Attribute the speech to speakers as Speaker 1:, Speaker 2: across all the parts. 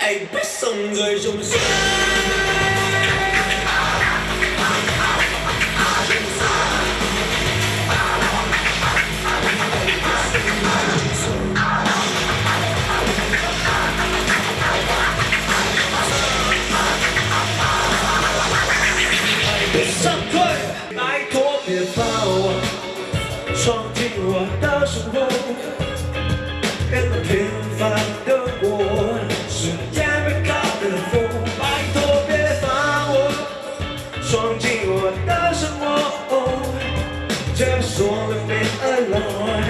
Speaker 1: 哎，别送最凶手。别上退，拜托别把我闯进我的生活，变得平凡的我，瞬间被搞得疯。拜托别把我闯进我的生活，这说了别 alone，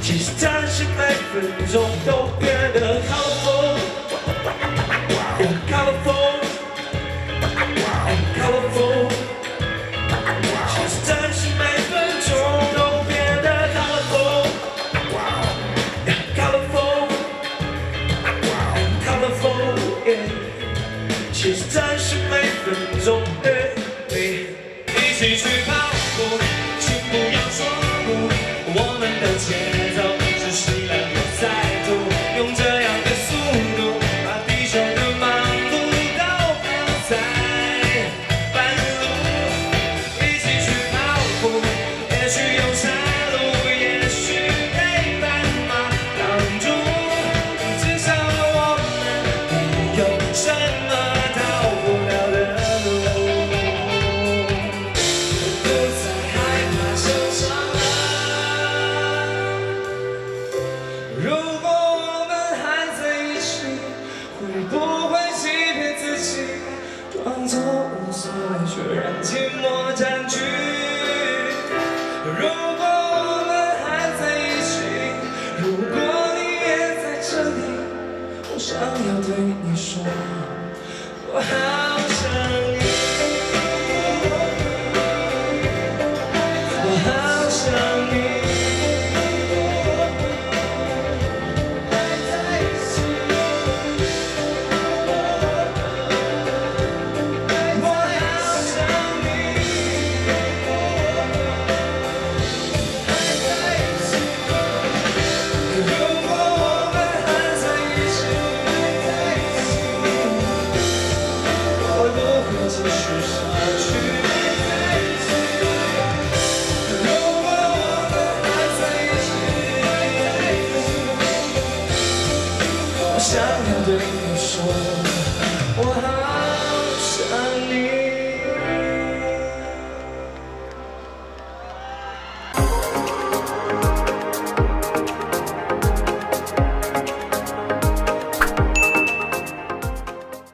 Speaker 1: 其实暂时每分钟都变得 colorful， colorful， colorful。暂时每分钟都变得 colorful， colorful， colorful， 其实暂时每分钟，一起去跑步，请不要说不，我们的节奏是适量的再度，用这样的速度，把地球的忙碌都抛在半路。一起去跑步，也许有山路，也许被斑马挡住，至少我们没有什么逃不了的路。不再害怕受伤了。如果我们还在一起，会不会欺骗自己，装作无所谓，却让寂寞占据？如果我们还在一起，如果你也在这里，我想要对你说，我好想你，我好想你。继续下去。如果我们还在一起，我想要对你说，我好。